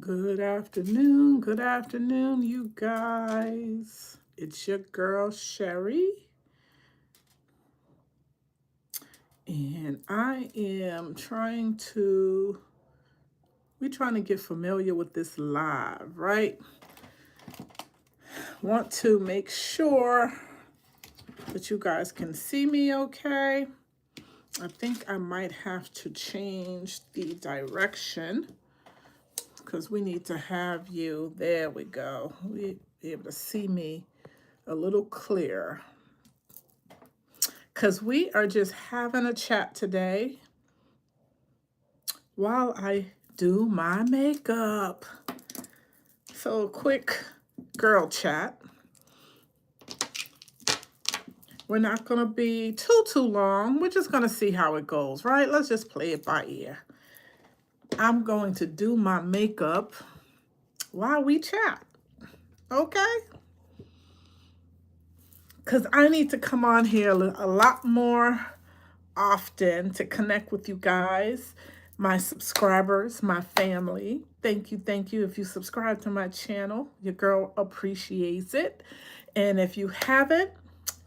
Good afternoon, you guys. It's your girl Cherie, and we're trying to get familiar with this live, right? Want to make sure that you guys can see me okay. I think I might have to change the direction because we need to have you. There we go. We be able to see me a little clearer. Because we are just having a chat today while I do my makeup. So, a quick girl chat. We're not going to be too long. We're just going to see how it goes, right? Let's just play it by ear. I'm going to do my makeup while we chat, okay? Because I need to come on here a lot more often to connect with you guys, my subscribers, my family. Thank you, thank you. If you subscribe to my channel, your girl appreciates it. And if you haven't,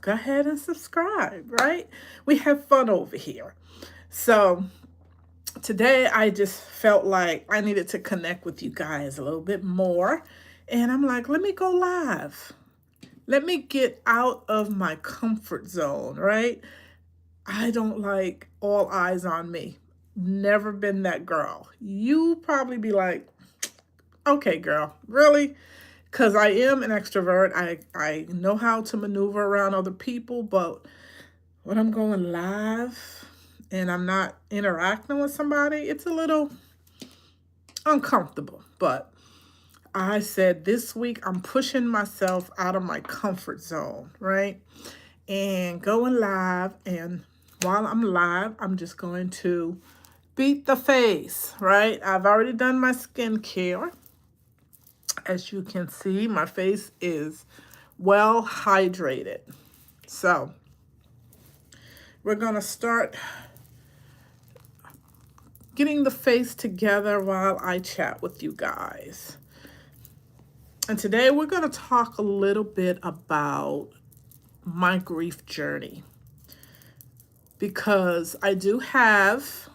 go ahead and subscribe, right? We have fun over here. So today I just felt like I needed to connect with you guys a little bit more. And I'm like, let me go live. Let me get out of my comfort zone, right? I don't like all eyes on me. Never been that girl. You probably be like, okay, girl, really? Because I am an extrovert. I know how to maneuver around other people, but when I'm going live and I'm not interacting with somebody, it's a little uncomfortable. But I said this week I'm pushing myself out of my comfort zone, right? And going live. And while I'm live, I'm just going to beat the face, right? I've already done my skincare. As you can see, my face is well hydrated. So we're going to start getting the face together while I chat with you guys. And today we're going to talk a little bit about my grief journey, because I do have,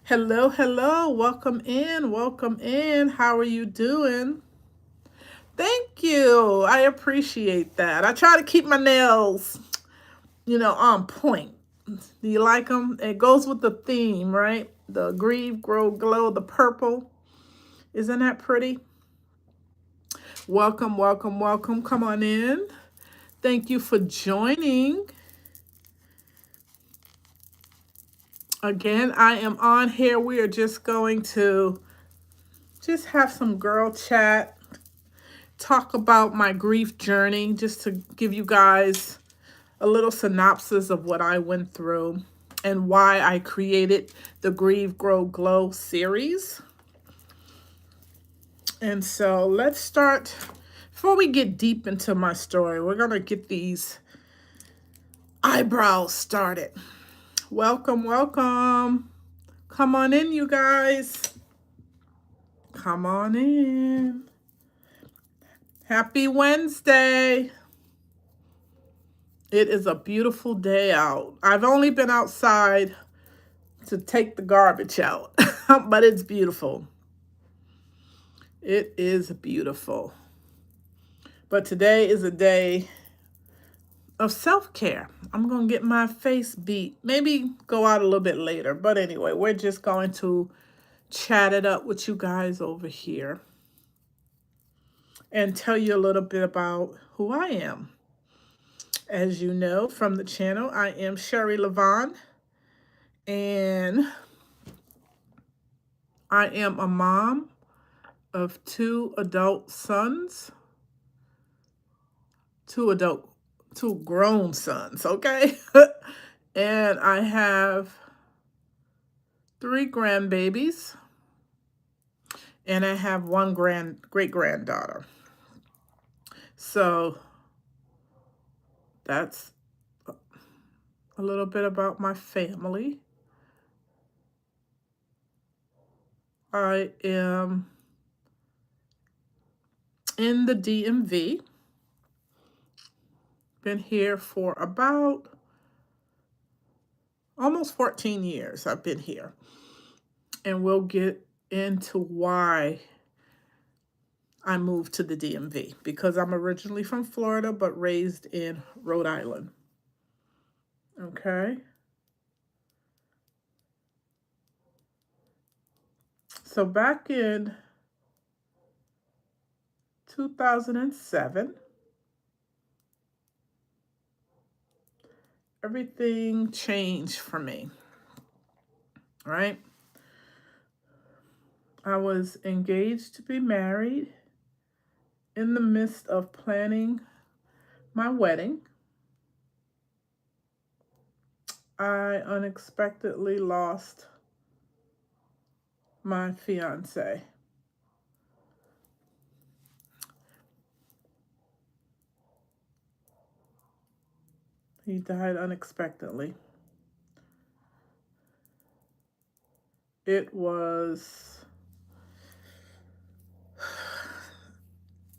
hello, welcome in. How are you doing? Thank you. I appreciate that. I try to keep my nails, on point. Do you like them? It goes with the theme, right? The grieve, grow, glow, the purple. Isn't that pretty? Welcome. Come on in. Thank you for joining. Again, I am on here. We are just going to just have some girl chat, talk about my grief journey, just to give you guys a little synopsis of what I went through and why I created the Grieve, Grow, Glow series. And so let's start. Before we get deep into my story, we're going to get these eyebrows started. Welcome. Come on in, you guys. Come on in. Happy Wednesday. It is a beautiful day out. I've only been outside to take the garbage out, but it's beautiful. It is beautiful. But today is a day of self-care. I'm going to get my face beat. Maybe go out a little bit later. But anyway, we're just going to chat it up with you guys over here and tell you a little bit about who I am. As you know from the channel, I am Cherie Lavonne, and I am a mom of two grown sons, okay? And I have 3 grandbabies, and I have one great-granddaughter. So that's a little bit about my family. I am in the DMV. Been here for about almost 14 years. I've been here. And we'll get into why I moved to the DMV, because I'm originally from Florida but raised in Rhode Island. Okay. So back in 2007, everything changed for me, right? I was engaged to be married, in the midst of planning my wedding. I unexpectedly lost my fiance. He died unexpectedly. It was,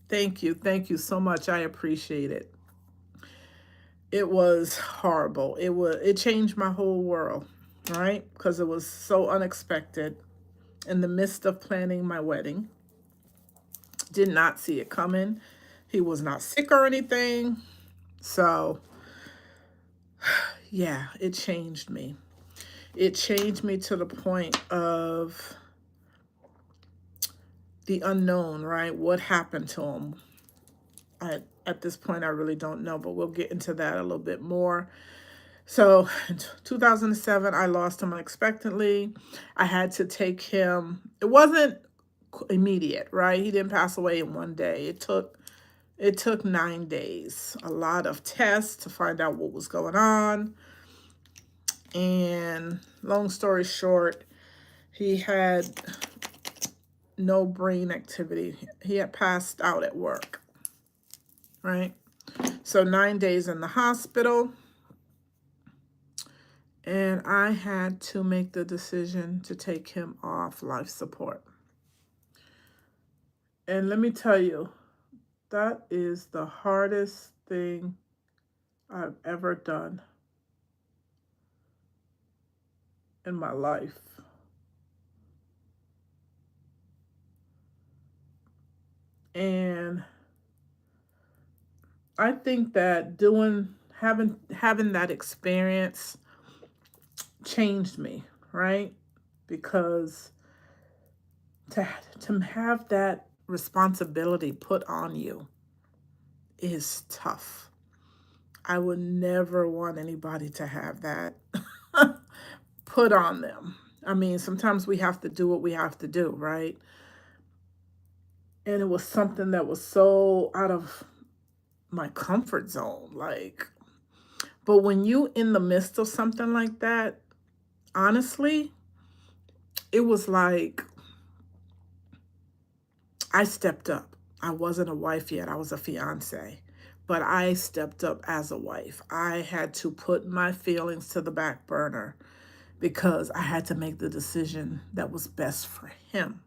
thank you so much. I appreciate it. It was horrible. It changed my whole world, right? Because it was so unexpected. In the midst of planning my wedding, did not see it coming. He was not sick or anything. So, yeah, it changed me. It changed me to the point of the unknown, right? What happened to him? At this point, I really don't know, but we'll get into that a little bit more. So in 2007, I lost him unexpectedly. I had to take him. It wasn't immediate, right? He didn't pass away in one day. It took 9 days, a lot of tests to find out what was going on. And long story short, he had no brain activity. He had passed out at work, right? So 9 days in the hospital. And I had to make the decision to take him off life support. And let me tell you, that is the hardest thing I've ever done in my life. And I think that having that experience changed me, right? Because to have that responsibility put on you is tough. I would never want anybody to have that put on them. I mean, sometimes we have to do what we have to do, right? And it was something that was so out of my comfort zone. Like, but when you in the midst of something like that, honestly, it was like I stepped up. I wasn't a wife yet. I was a fiance. But I stepped up as a wife. I had to put my feelings to the back burner because I had to make the decision that was best for him,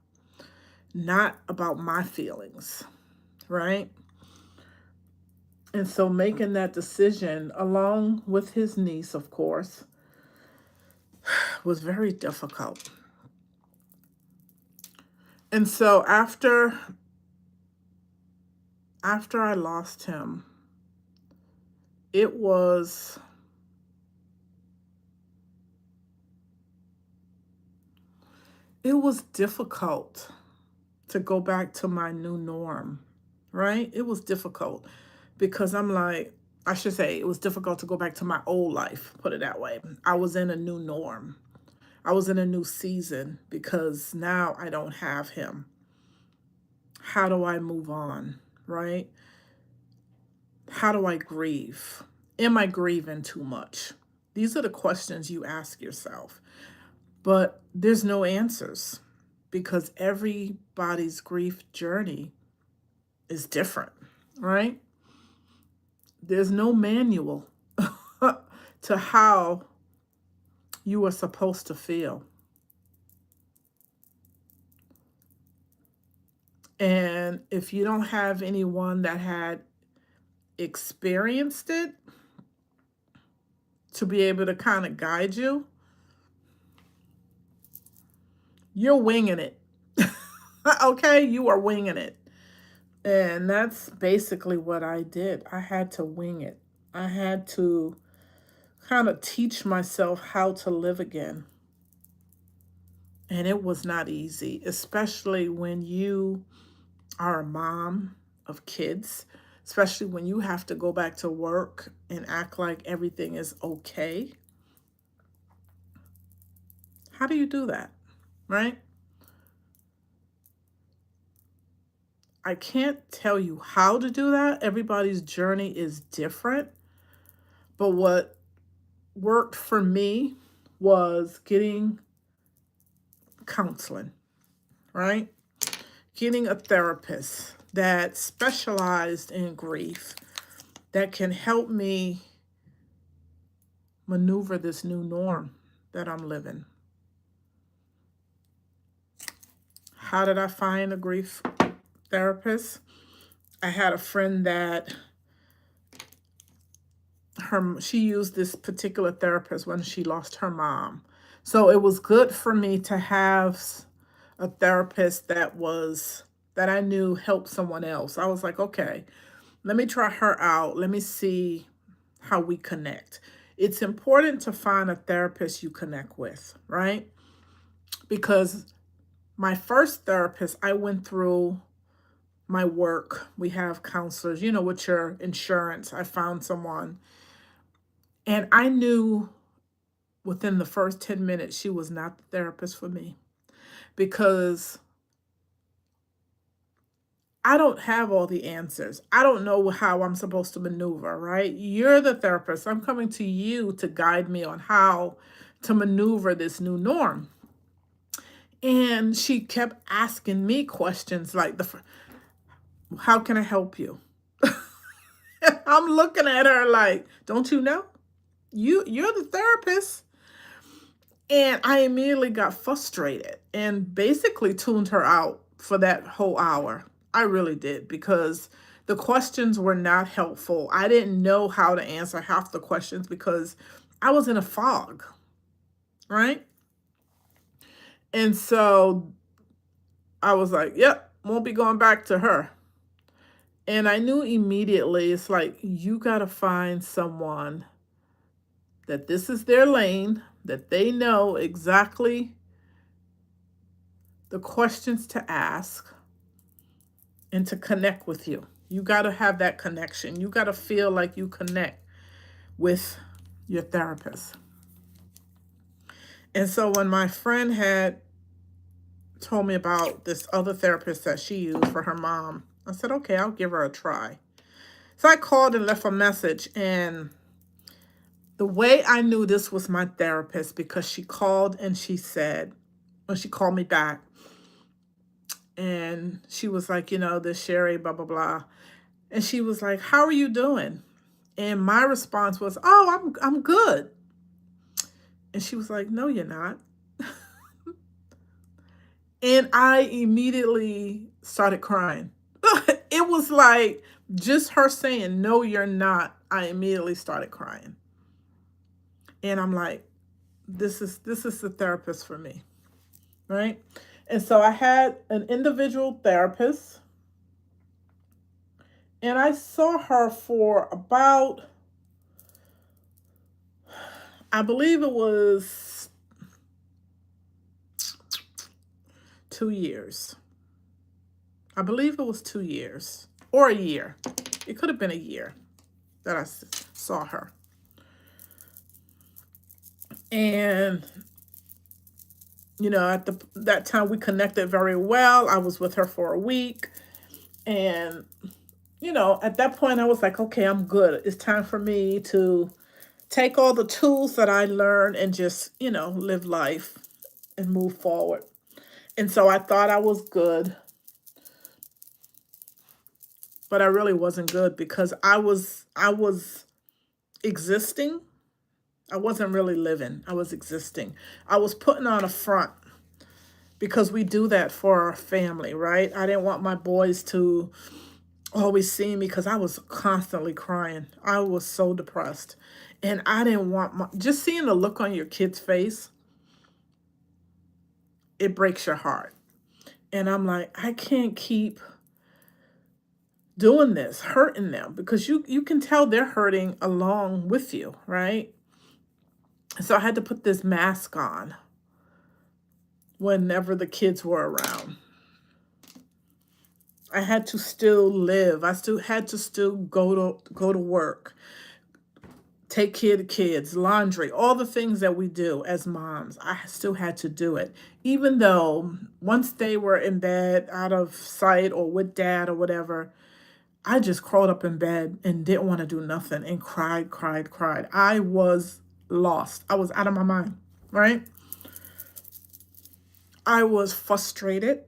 not about my feelings, right? And so making that decision, along with his niece, of course, was very difficult. And so after I lost him, it was difficult to go back to my new norm, right? It was difficult because I'm like, I should say it was difficult to go back to my old life, put it that way. I was in a new norm. I was in a new season because now I don't have him. How do I move on, right? How do I grieve? Am I grieving too much? These are the questions you ask yourself. But there's no answers because everybody's grief journey is different, right? There's no manual to how you are supposed to feel. And if you don't have anyone that had experienced it to be able to kind of guide you, you're winging it. Okay, you are winging it. And that's basically what I did. I had to wing it. I had to kind of teach myself how to live again. And it was not easy, especially when you are a mom of kids, especially when you have to go back to work and act like everything is okay. How do you do that? Right? I can't tell you how to do that. Everybody's journey is different. But what worked for me was getting counseling, right? Getting a therapist that specialized in grief that can help me maneuver this new norm that I'm living. How did I find a grief therapist? I had a friend that she used this particular therapist when she lost her mom. So it was good for me to have a therapist that I knew helped someone else. I was like, okay, let me try her out. Let me see how we connect. It's important to find a therapist you connect with, right? Because my first therapist, I went through my work. We have counselors, with your insurance. I found someone, and I knew within the first 10 minutes she was not the therapist for me, because I don't have all the answers. I don't know how I'm supposed to maneuver, right? You're the therapist. I'm coming to you to guide me on how to maneuver this new norm. And she kept asking me questions like, how can I help you? I'm looking at her like, don't you know? You're the therapist. And I immediately got frustrated and basically tuned her out for that whole hour. I really did, because the questions were not helpful. I didn't know how to answer half the questions because I was in a fog, right? And so I was like, yep, won't be going back to her. And I knew immediately, it's like, you got to find someone that this is their lane, that they know exactly the questions to ask and to connect with you. You got to have that connection. You got to feel like you connect with your therapist. And so when my friend had told me about this other therapist that she used for her mom, I said, okay, I'll give her a try. So I called and left a message, and the way I knew this was my therapist, because she called and she said, when she called me back, and she was like, this Cherie, blah, blah, blah. And she was like, how are you doing? And my response was, oh, I'm good. And she was like, no, you're not. And I immediately started crying. It was like just her saying, no, you're not. I immediately started crying. And I'm like, this is the therapist for me, right? And so I had an individual therapist, and I saw her for about, I believe it was 2 years. I believe it was 2 years or a year. It could have been a year that I saw her. And, at that time we connected very well. I was with her for a week. And, at that point I was like, okay, I'm good. It's time for me to take all the tools that I learned and just, live life and move forward. And so I thought I was good, but I really wasn't good, because I was existing. I wasn't really living. I was existing. I was putting on a front, because we do that for our family, right? I didn't want my boys to always see me because I was constantly crying. I was so depressed. And I didn't want just seeing the look on your kid's face, it breaks your heart. And I'm like, I can't keep doing this, hurting them, because you can tell they're hurting along with you, right? So I had to put this mask on whenever the kids were around. I had to still live. I still had to still go to work, take care of the kids, laundry, all the things that we do as moms. I still had to do it. Even though once they were in bed, out of sight or with dad or whatever, I just crawled up in bed and didn't want to do nothing and cried, cried, cried. I was lost. I was out of my mind, right? I was frustrated.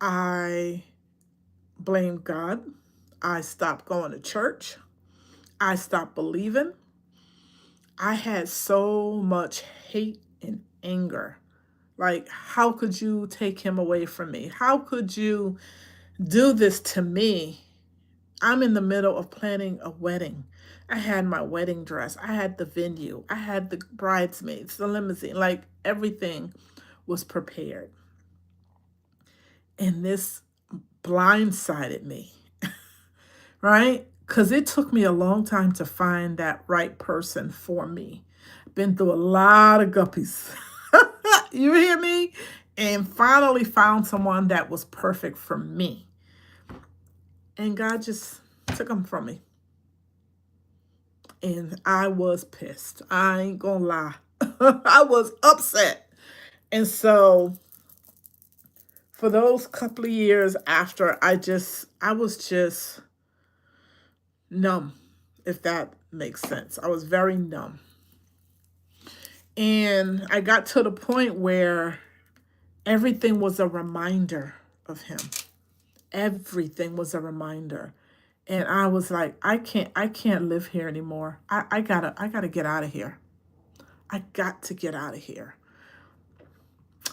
I blamed God. I stopped going to church. I stopped believing. I had so much hate and anger. Like, how could you take him away from me? How could you do this to me? I'm in the middle of planning a wedding. I had my wedding dress. I had the venue. I had the bridesmaids, the limousine. Like, everything was prepared. And this blindsided me, right? Because it took me a long time to find that right person for me. Been through a lot of guppies. You hear me? And finally found someone that was perfect for me. And God just took them from me. And I was pissed. I ain't gonna lie. I was upset. And so for those couple of years after, I was just numb, if that makes sense. I was very numb. And I got to the point where everything was a reminder of him. Everything was a reminder. And I was like, I can't live here anymore. I gotta get out of here. I got to get out of here.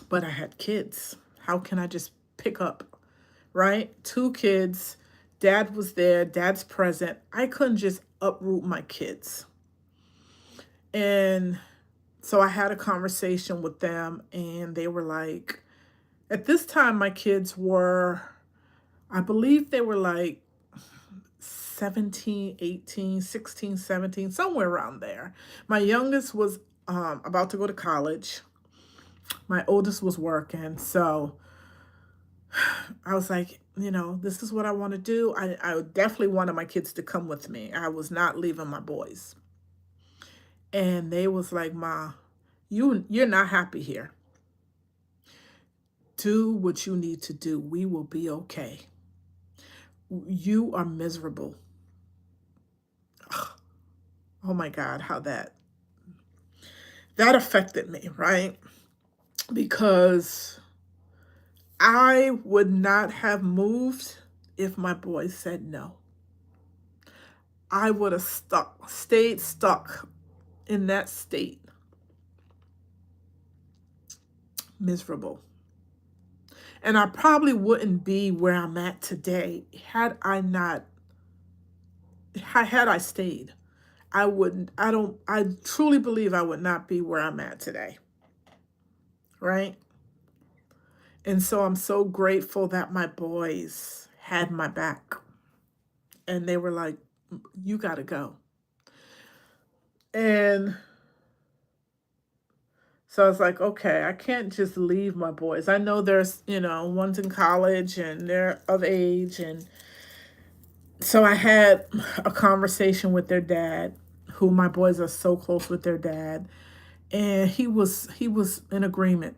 But I had kids. How can I just pick up, right? 2 kids. Dad was there. Dad's present. I couldn't just uproot my kids. And so I had a conversation with them, and they were like, at this time, my kids were, I believe they were like 17, 18, 16, 17, somewhere around there. My youngest was about to go to college. My oldest was working. So I was like, this is what I want to do. I definitely wanted my kids to come with me. I was not leaving my boys. And they was like, Ma, you're not happy here. Do what you need to do. We will be okay. You are miserable. Oh my God, how that affected me, right? Because I would not have moved if my boys said no. I would have stayed stuck in that state, miserable. And I probably wouldn't be where I'm at today had I stayed. I truly believe I would not be where I'm at today. Right? And so I'm so grateful that my boys had my back. And they were like, you got to go. And so I was like, okay, I can't just leave my boys. I know there's, one's in college and they're of age. And so I had a conversation with their dad, who my boys are so close with their dad. And he was in agreement.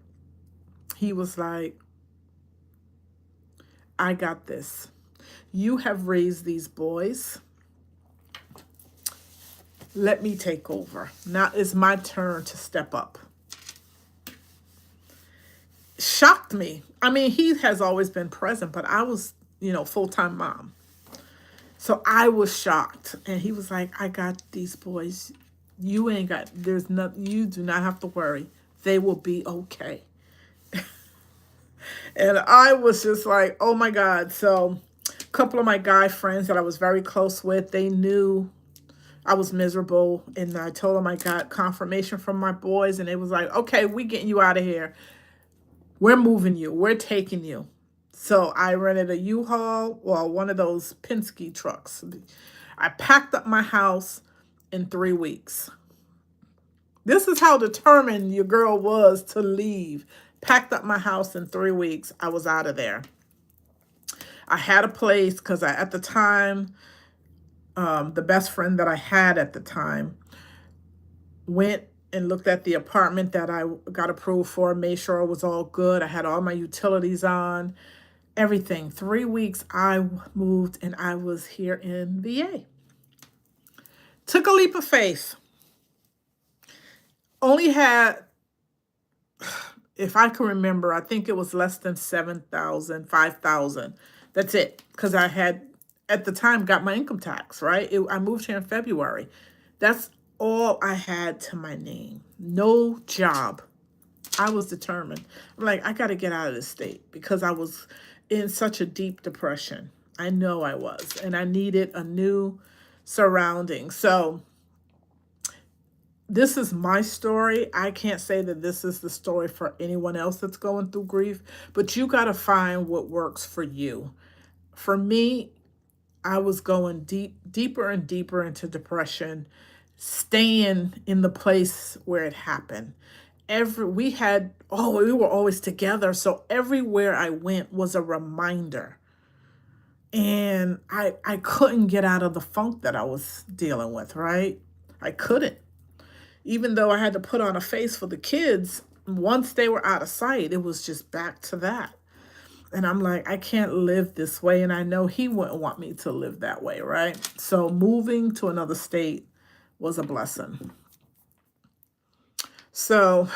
He was like, I got this. You have raised these boys. Let me take over. Now it's my turn to step up. Shocked me. I mean, he has always been present, but I was, full-time mom. So I was shocked. And he was like, I got these boys. You do not have to worry. They will be okay. And I was just like, oh my God. So a couple of my guy friends that I was very close with, they knew I was miserable. And I told them I got confirmation from my boys. And they was like, okay, we getting you out of here. We're moving you. We're taking you. So I rented a U-Haul, well, one of those Penske trucks. I packed up my house in 3 weeks. This is how determined your girl was to leave. Packed up my house in 3 weeks. I was out of there. I had a place because at the time, the best friend that I had at the time went and looked at the apartment that I got approved for, made sure it was all good. I had all my utilities on, everything. 3 weeks I moved and I was here in VA. Took a leap of faith. Only had, if I can remember, I think it was less than 7,000, 5,000. That's it. Because I had, at the time, got my income tax, right? I moved here in February. That's all I had to my name. No job. I was determined. I'm like, I got to get out of this state because I was in such a deep depression. I know I was. And I needed a new surrounding. So this is my story. I can't say that this is the story for anyone else that's going through grief, but you got to find what works for you. For me, I was going deeper and deeper into depression, staying in the place where it happened. We were always together, so everywhere I went was a reminder. And I couldn't get out of the funk that I was dealing with, right? I couldn't. Even though I had to put on a face for the kids, once they were out of sight, it was just back to that. And I'm like, I can't live this way. And I know he wouldn't want me to live that way, right? So moving to another state was a blessing. So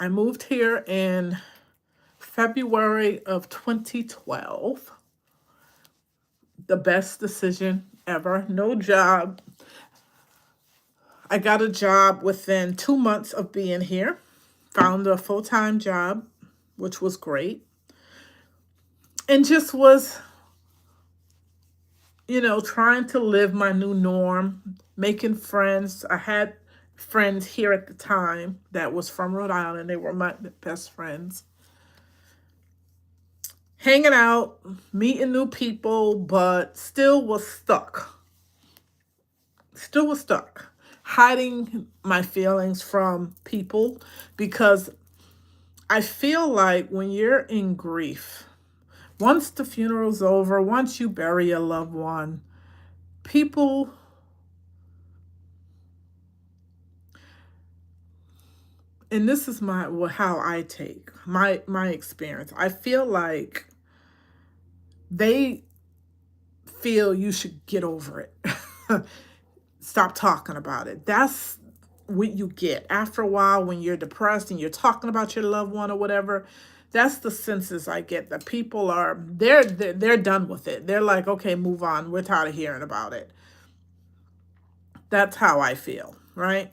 I moved here in February of 2012. The best decision ever. No job. I got a job within 2 months of being here. Found a full-time job, which was great. And just was, trying to live my new norm, making friends. I had friends here at the time that was from Rhode Island. They were my best friends. Hanging out, meeting new people, but still was stuck. Hiding my feelings from people because I feel like when you're in grief, once the funeral's over, once you bury a loved one, people, and this is how I take my experience. I feel like they feel you should get over it. Stop talking about it. That's what you get. After a while, when you're depressed and you're talking about your loved one or whatever, that's the senses I get. That people they're done with it. They're like, okay, move on. We're tired of hearing about it. That's how I feel, right?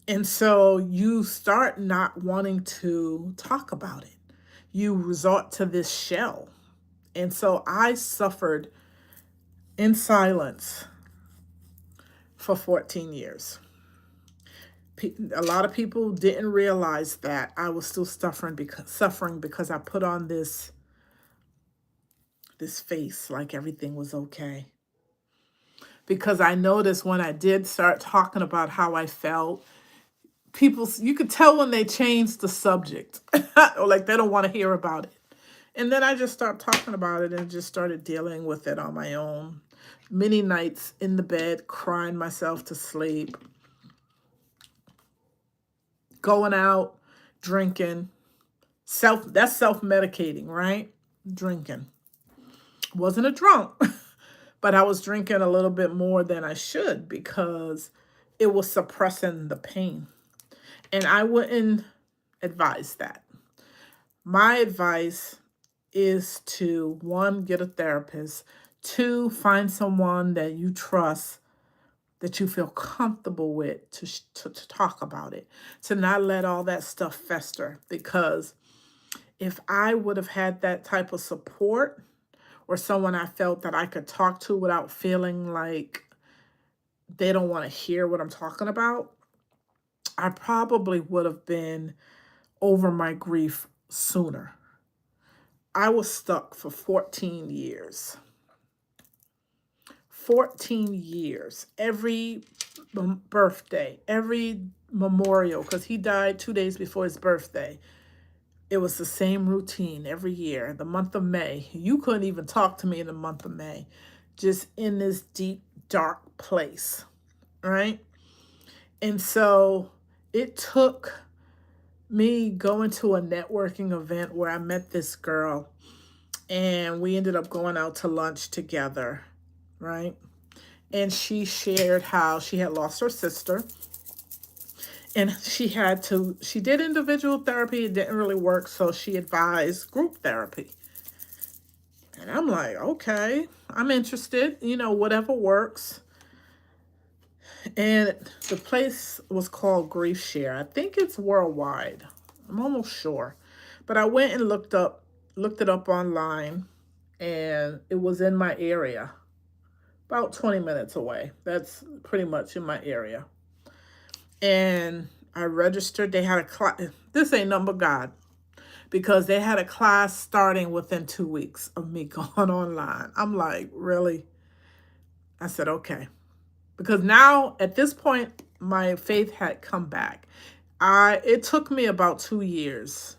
And so you start not wanting to talk about it. You resort to this shell. And so I suffered in silence for 14 years. A lot of people didn't realize that I was still suffering because I put on this face like everything was okay. Because I noticed when I did start talking about how I felt, you could tell when they changed the subject or like they don't want to hear about it. And then I just started talking about it and just started dealing with it on my own. Many nights in the bed, crying myself to sleep. Going out, drinking. That's self-medicating, right? Drinking. Wasn't a drunk, but I was drinking a little bit more than I should because it was suppressing the pain. And I wouldn't advise that. My advice is to, 1, get a therapist. 2, find someone that you trust that you feel comfortable with to talk about it, to not let all that stuff fester. Because if I would have had that type of support, or someone I felt that I could talk to without feeling like they don't want to hear what I'm talking about, I probably would have been over my grief sooner. I was stuck for 14 years. 14 years. Every birthday, every memorial, because he died 2 days before his birthday. It was the same routine every year. The month of May, you couldn't even talk to me in the month of May, just in this deep, dark place, right? And so it took me going to a networking event where I met this girl, and we ended up going out to lunch together, right? And she shared how she had lost her sister, and she did individual therapy. It didn't really work, so she advised group therapy. And I'm like, okay, I'm interested, whatever works. And the place was called Grief Share. I think it's worldwide. I'm almost sure. But I went and looked it up online, and it was in my area, about 20 minutes away. That's pretty much in my area. And I registered. They had a class. This ain't nothing but God, because they had a class starting within 2 weeks of me going online. I'm like, really? I said, okay. Because now, at this point, my faith had come back. It took me about 2 years.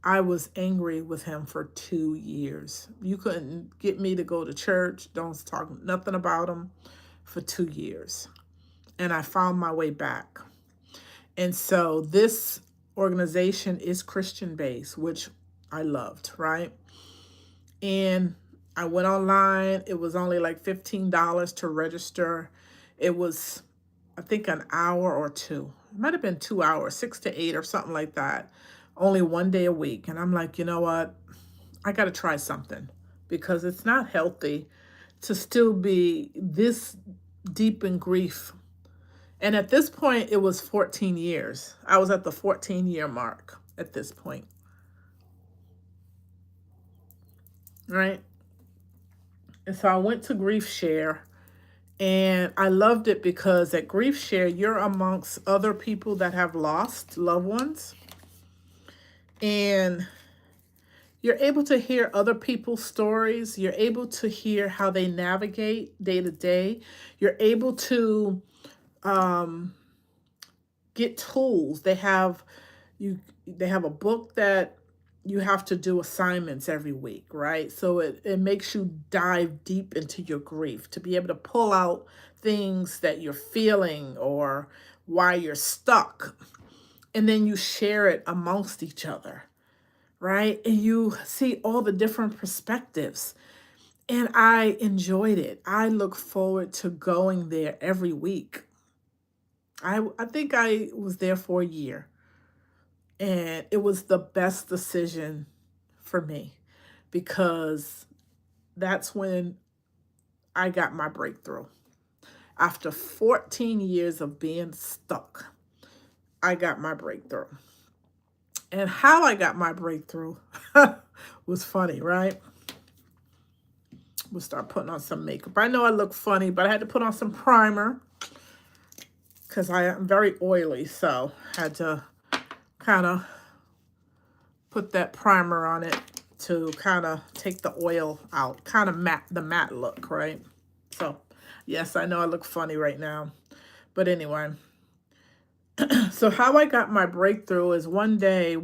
I was angry with him for 2 years. You couldn't get me to go to church. Don't talk nothing about him for 2 years. And I found my way back. And so this organization is Christian based, which I loved, right? And I went online. It was only like $15 to register. It was, I think, an hour or two. It might have been 2 hours, 6 to 8 or something like that. Only one day a week. And I'm like, you know what? I got to try something, because it's not healthy to still be this deep in grief. And at this point, it was 14 years. I was at the 14-year mark at this point. Right? And so I went to Grief Share, and I loved it because at Grief Share, you're amongst other people that have lost loved ones. And you're able to hear other people's stories. You're able to hear how they navigate day to day. You're able to get tools. They have a book that you have to do assignments every week, right? So it makes you dive deep into your grief, to be able to pull out things that you're feeling or why you're stuck. And then you share it amongst each other, right? And you see all the different perspectives. And I enjoyed it. I look forward to going there every week. I think I was there for a year. And it was the best decision for me, because that's when I got my breakthrough. After 14 years of being stuck, I got my breakthrough. And how I got my breakthrough was funny, right? We'll start putting on some makeup. I know I look funny, but I had to put on some primer because I am very oily. So I had to kind of put that primer on it to kind of take the oil out, kind of the matte look, right? So yes, I know I look funny right now, but anyway. So how I got my breakthrough is one day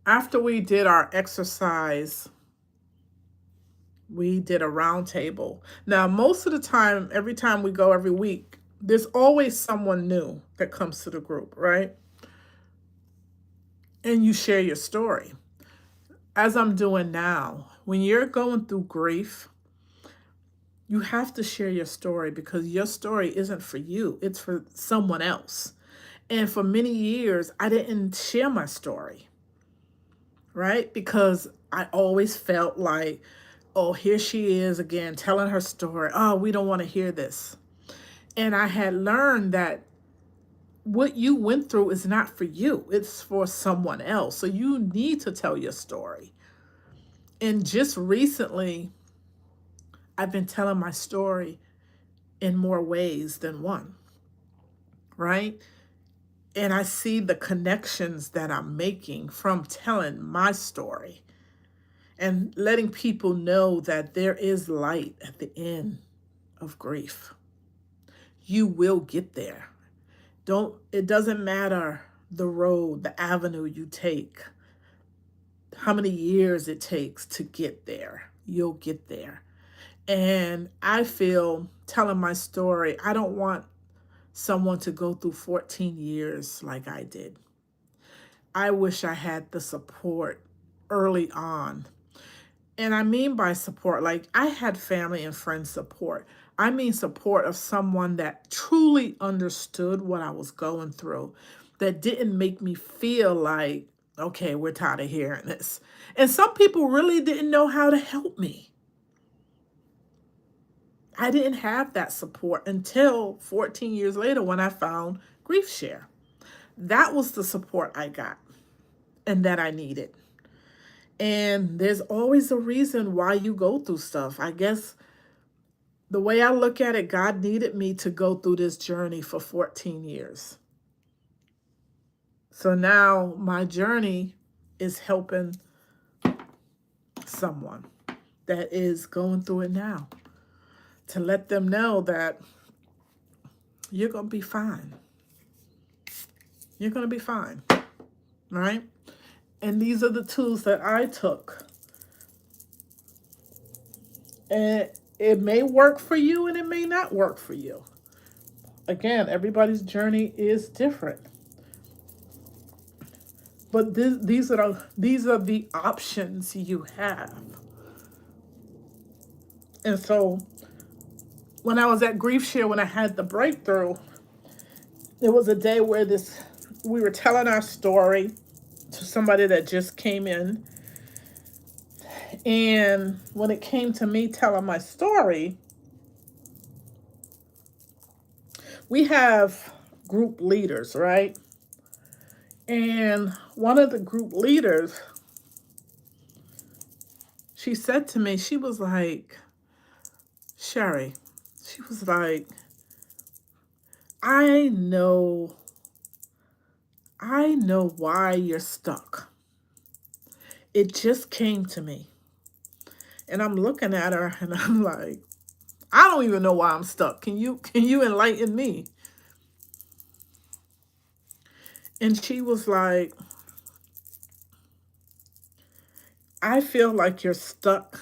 after we did our exercise, we did a round table. Now, most of the time, every time we go every week, there's always someone new that comes to the group, right? And you share your story. As I'm doing now, when you're going through grief, you have to share your story, because your story isn't for you. It's for someone else. And for many years, I didn't share my story, right? Because I always felt like oh, here she is again telling her story. Oh, we don't want to hear this. And I had learned that what you went through is not for you, it's for someone else. So you need to tell your story. And just recently, I've been telling my story in more ways than one, right? And I see the connections that I'm making from telling my story and letting people know that there is light at the end of grief. You will get there. It doesn't matter the road, the avenue you take, how many years it takes to get there. You'll get there. And I feel telling my story, I don't want someone to go through 14 years like I did. I wish I had the support early on. And I mean by support, like I had family and friends support. I mean support of someone that truly understood what I was going through, that didn't make me feel like, okay, we're tired of hearing this. And some people really didn't know how to help me. I didn't have that support until 14 years later when I found Grief Share. That was the support I got and that I needed. And there's always a reason why you go through stuff. I guess the way I look at it, God needed me to go through this journey for 14 years. So now my journey is helping someone that is going through it now, to let them know that you're going to be fine. You're going to be fine, right? And these are the tools that I took. And it may work for you and it may not work for you. Again, everybody's journey is different. But these are the options you have. And so when I was at Grief Share, when I had the breakthrough, there was a day where we were telling our story to somebody that just came in. And when it came to me telling my story, we have group leaders, right? And one of the group leaders, she said to me, she was like, Cherie, she was like, I know why you're stuck. It just came to me. And I'm looking at her and I'm like, I don't even know why I'm stuck. Can you enlighten me? And she was like, I feel like you're stuck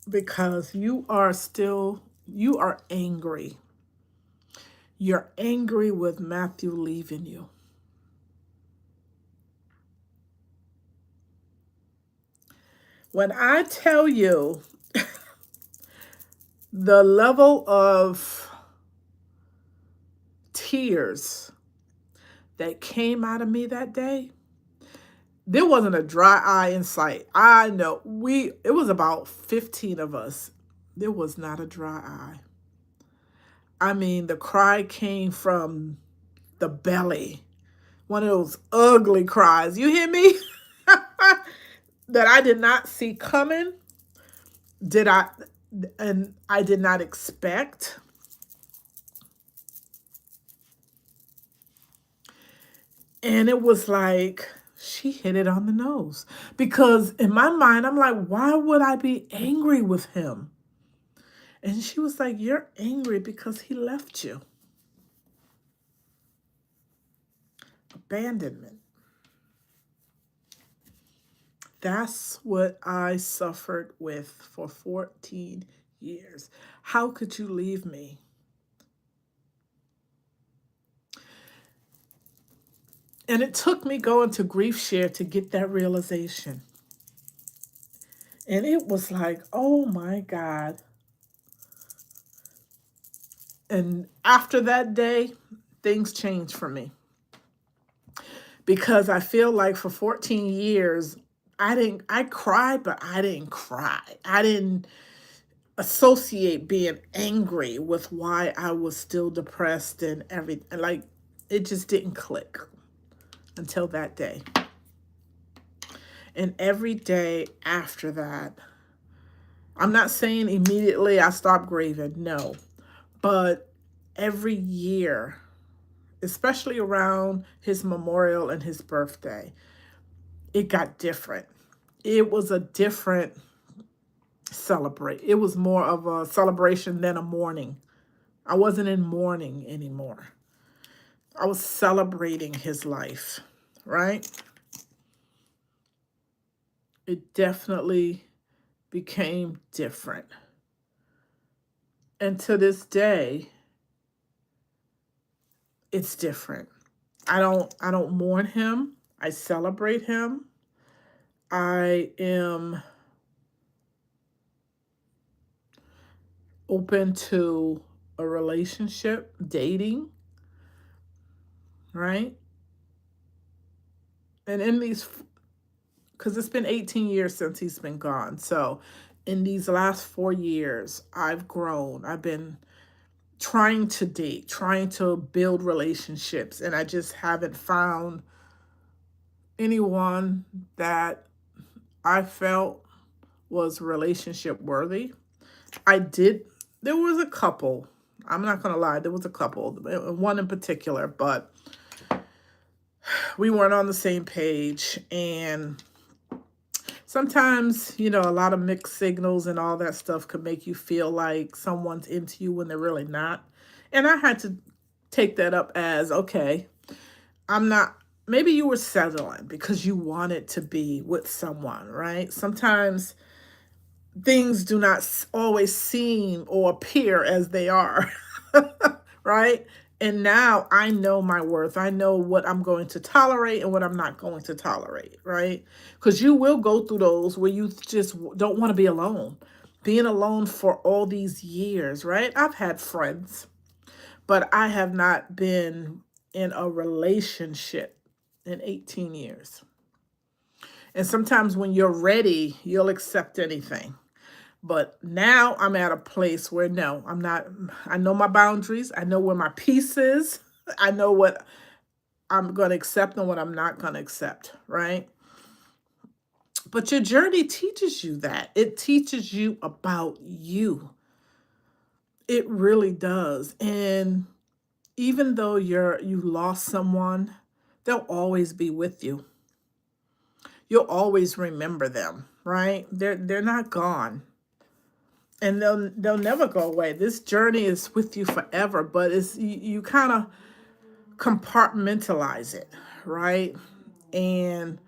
because you are angry. You're angry with Matthew leaving you. When I tell you the level of tears that came out of me that day, there wasn't a dry eye in sight. I know it was about 15 of us. There was not a dry eye. I mean, the cry came from the belly. One of those ugly cries. You hear me? That I did not see coming. And I did not expect. And it was like, she hit it on the nose. Because in my mind, I'm like, why would I be angry with him? And she was like, you're angry because he left you. Abandonment. That's what I suffered with for 14 years. How could you leave me? And it took me going to Grief Share to get that realization. And it was like, oh my God. And after that day, things changed for me. Because I feel like for 14 years, I cried, but I didn't cry. I didn't associate being angry with why I was still depressed and everything. Like, it just didn't click until that day. And every day after that, I'm not saying immediately I stopped grieving, no. But every year, especially around his memorial and his birthday, it got different. It was a different celebrate. It was more of a celebration than a mourning. I wasn't in mourning anymore. I was celebrating his life, right? It definitely became different. And to this day, it's different. I don't mourn him. I celebrate him. I am open to a relationship, dating, right? And in these, because it's been 18 years since he's been gone. So in these last 4 years, I've grown. I've been trying to date, trying to build relationships, and I just haven't found anyone that I felt was relationship worthy. I did, there was a couple. I'm not going to lie, there was a couple, one in particular, but we weren't on the same page. And sometimes, a lot of mixed signals and all that stuff could make you feel like someone's into you when they're really not. And I had to take that up as, okay, I'm not, maybe you were settling because you wanted to be with someone, right? Sometimes things do not always seem or appear as they are, right? And now I know my worth. I know what I'm going to tolerate and what I'm not going to tolerate, right? Because you will go through those where you just don't want to be alone. Being alone for all these years, right? I've had friends, but I have not been in a relationship in 18 years. And sometimes when you're ready, you'll accept anything. But now I'm at a place where no, I'm not. I know my boundaries. I know where my peace is. I know what I'm going to accept and what I'm not going to accept, right? But your journey teaches you that. It teaches you about you. It really does. And even though you lost someone, they'll always be with you. You'll always remember them, right? They're not gone. And they'll never go away. This journey is with you forever, but it's you kind of compartmentalize it, right? And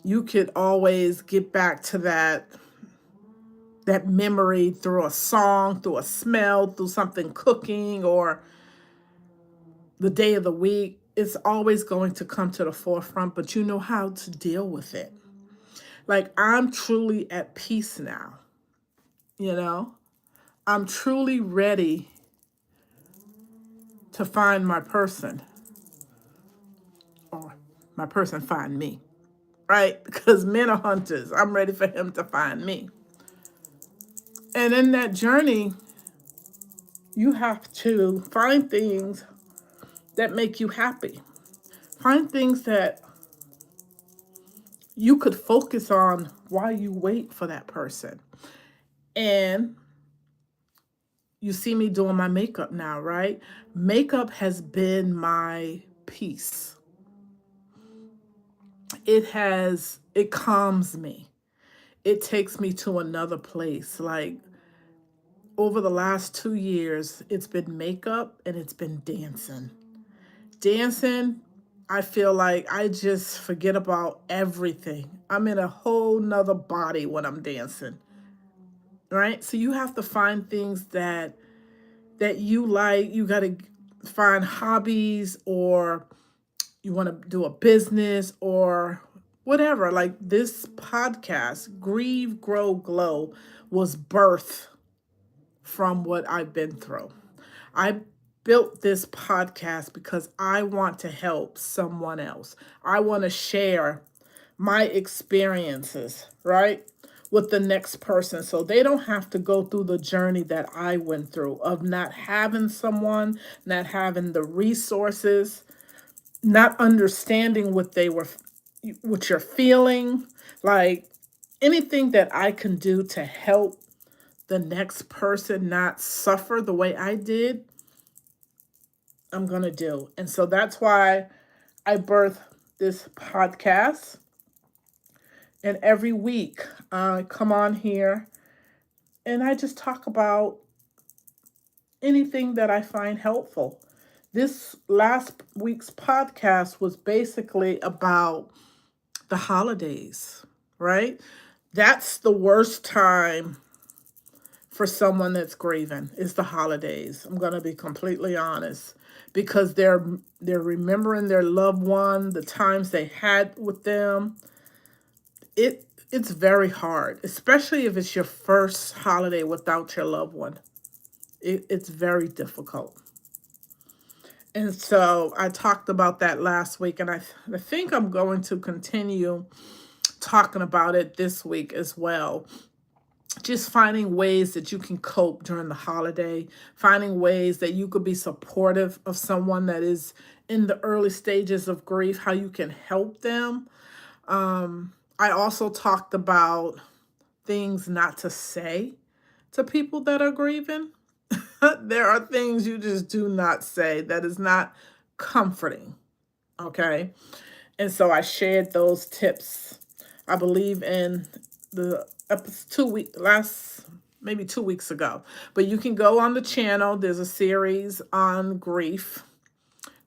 you could always get back to that memory through a song, through a smell, through something cooking, or the day of the week. It's always going to come to the forefront, but you know how to deal with it. Like, I'm truly at peace now, you know? I'm truly ready to find my person, or my person find me, right? Because men are hunters. I'm ready for him to find me. And in that journey, you have to find things that make you happy. Find things that you could focus on while you wait for that person. And you see me doing my makeup now, right? Makeup has been my peace. It calms me. It takes me to another place. Like, over the last 2 years, it's been makeup and it's been dancing. Dancing, I feel like I just forget about everything. I'm in a whole nother body when I'm dancing, right? So you have to find things that you like. You got to find hobbies, or you want to do a business or whatever. Like this podcast, Grieve, Grow, Glow, was birthed from what I've been through. I built this podcast because I want to help someone else. I want to share my experiences, right, with the next person, so they don't have to go through the journey that I went through of not having someone, not having the resources, not understanding what you're feeling. Like, anything that I can do to help the next person not suffer the way I did, I'm going to do. And so that's why I birthed this podcast. And every week I come on here and I just talk about anything that I find helpful. This last week's podcast was basically about the holidays, right? That's the worst time for someone that's grieving, is the holidays. I'm going to be completely honest, because they're remembering their loved one, the times they had with them. It's very hard, especially if it's your first holiday without your loved one. It's very difficult. And so I talked about that last week, and I think I'm going to continue talking about it this week as well. Just finding ways that you can cope during the holiday, finding ways that you could be supportive of someone that is in the early stages of grief, how you can help them. I also talked about things not to say to people that are grieving. There are things you just do not say that is not comforting. Okay. And so I shared those tips, I believe, in the maybe 2 weeks ago. But you can go on the channel. There's a series on grief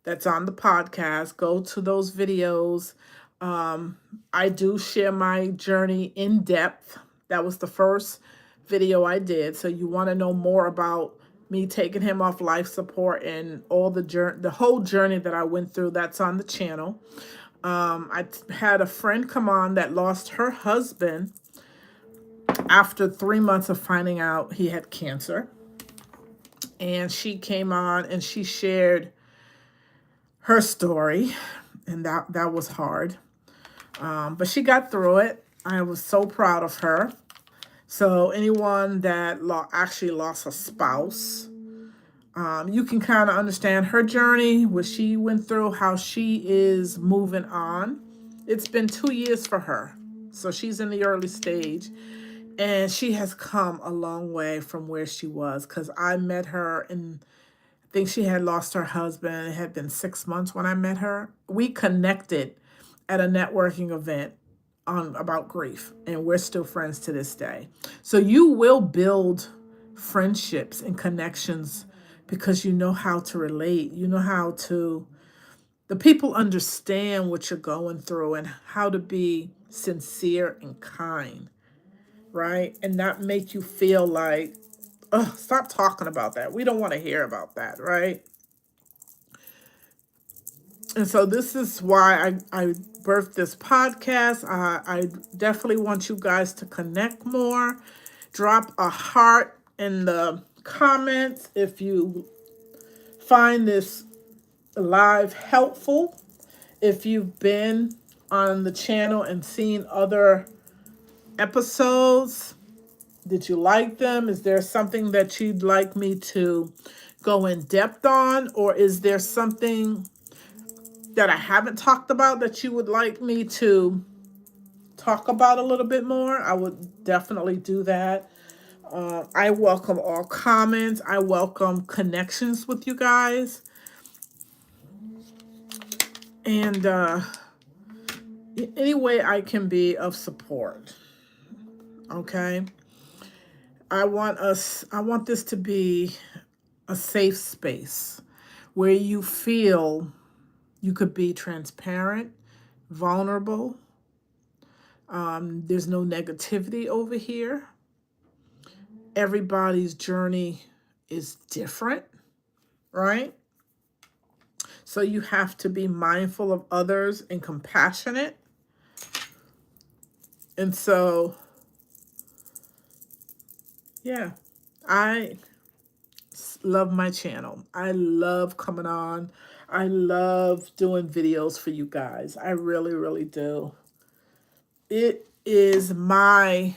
that's on the podcast. Go to those videos. I do share my journey in depth. That was the first video I did. So you want to know more about me taking him off life support and all the whole journey that I went through, that's on the channel. I had a friend come on that lost her husband after 3 months of finding out he had cancer. And she came on and she shared her story, and that was hard. But she got through it. I was so proud of her. So anyone that actually lost a spouse, you can kind of understand her journey, what she went through, how she is moving on. It's been 2 years for her. So she's in the early stage. And she has come a long way from where she was, because I met her and I think she had lost her husband. It had been 6 months when I met her. We connected at a networking event on about grief, and we're still friends to this day. So you will build friendships and connections because you know how to relate. You know how to, the people understand what you're going through and how to be sincere and kind, right? And not make you feel like, oh, stop talking about that. We don't want to hear about that, right? And so this is why I birthed this podcast. I definitely want you guys to connect more. Drop a heart in the comments if you find this live helpful. If you've been on the channel and seen other episodes, did you like them? Is there something that you'd like me to go in depth on? Or is there something that I haven't talked about that you would like me to talk about a little bit more? I would definitely do that. I welcome all comments. I welcome connections with you guys. And any way I can be of support. Okay. I want this to be a safe space where you feel you could be transparent, vulnerable. There's no negativity over here. Everybody's journey is different, right? So you have to be mindful of others and compassionate. And so, yeah, I love my channel. I love coming on. I love doing videos for you guys. I really, really do. it is my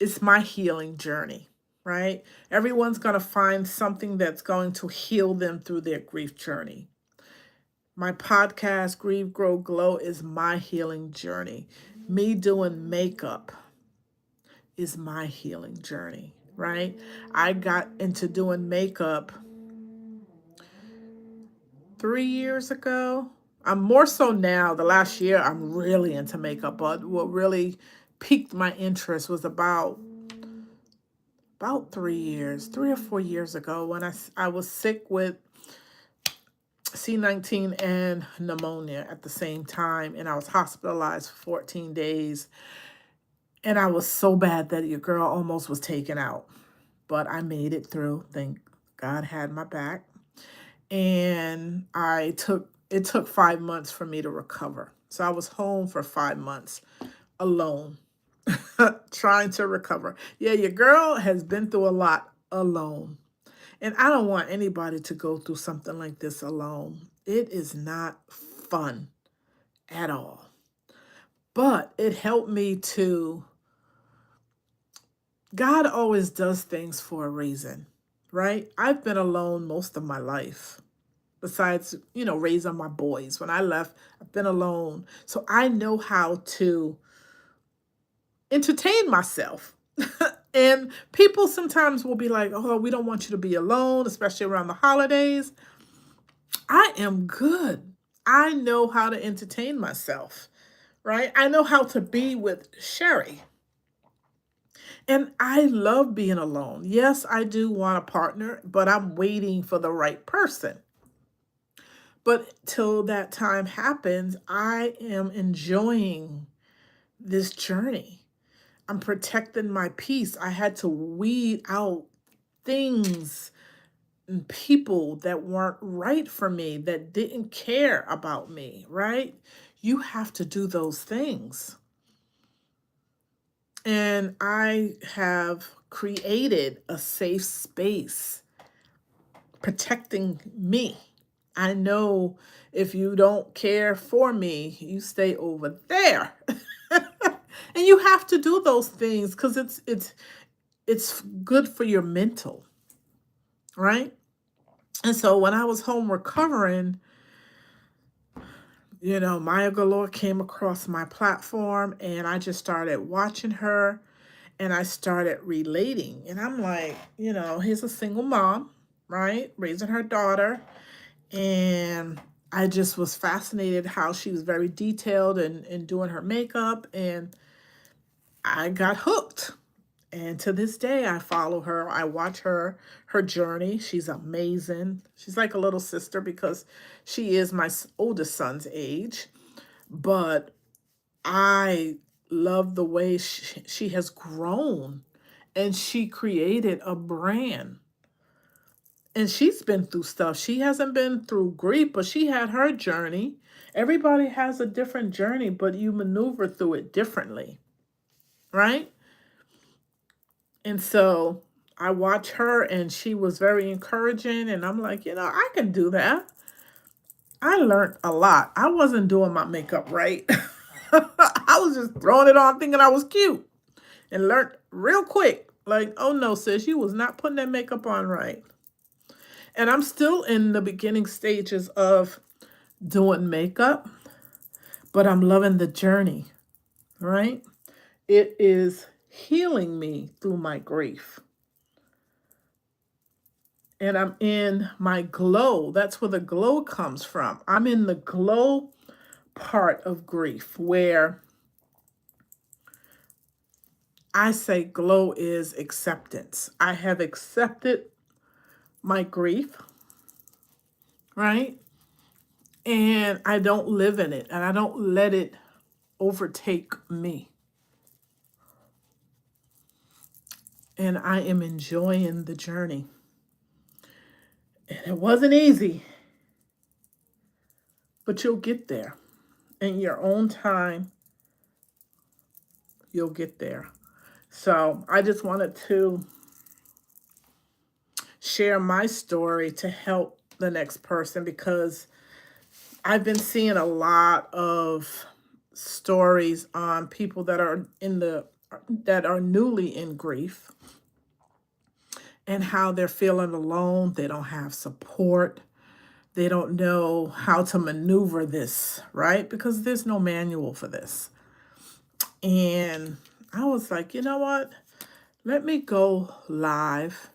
it's my healing journey, right? Everyone's going to find something that's going to heal them through their grief journey. My podcast, Grieve, Grow, Glow, is my healing journey. Me doing makeup is my healing journey, right? I got into doing makeup 3 years ago. I'm more so now. The last year, I'm really into makeup. But what really piqued my interest was about 3 years, 3 or 4 years ago, when I was sick with C-19 and pneumonia at the same time, and I was hospitalized for 14 days. And I was so bad that your girl almost was taken out. But I made it through. Thank God had my back. And it took 5 months for me to recover. So I was home for 5 months alone, trying to recover. Yeah, your girl has been through a lot alone. And I don't want anybody to go through something like this alone. It is not fun at all. But it helped me to, God always does things for a reason, right? I've been alone most of my life. Besides, raising my boys. When I left, I've been alone. So I know how to entertain myself. And people sometimes will be like, oh, we don't want you to be alone, especially around the holidays. I am good. I know how to entertain myself, right? I know how to be with Cherie. And I love being alone. Yes, I do want a partner, but I'm waiting for the right person. But till that time happens, I am enjoying this journey. I'm protecting my peace. I had to weed out things and people that weren't right for me, that didn't care about me, right? You have to do those things. And I have created a safe space protecting me. I know if you don't care for me, you stay over there. And you have to do those things because it's good for your mental, right? And so when I was home recovering, Maya Galore came across my platform, and I just started watching her, and I started relating. And I'm like, here's a single mom, right? Raising her daughter. And I just was fascinated how she was very detailed in doing her makeup. And I got hooked. And to this day, I follow her. I watch her journey. She's amazing. She's like a little sister because she is my oldest son's age. But I love the way she has grown, and she created a brand. And she's been through stuff. She hasn't been through grief, but she had her journey. Everybody has a different journey, but you maneuver through it differently, right? And so I watched her, and she was very encouraging. And I'm like, I can do that. I learned a lot. I wasn't doing my makeup right. I was just throwing it on thinking I was cute, and learned real quick. Like, oh no, sis, you was not putting that makeup on right. And I'm still in the beginning stages of doing makeup, but I'm loving the journey, right? It is healing me through my grief. And I'm in my glow. That's where the glow comes from. I'm in the glow part of grief, where I say glow is acceptance. I have accepted my grief, right? And I don't live in it, and I don't let it overtake me. And I am enjoying the journey. And it wasn't easy, but you'll get there. In your own time, you'll get there. So I just wanted to share my story to help the next person, because I've been seeing a lot of stories on people that are newly in grief and how they're feeling alone. They don't have support. They don't know how to maneuver this, right? Because there's no manual for this. And I was like, you know what? Let me go live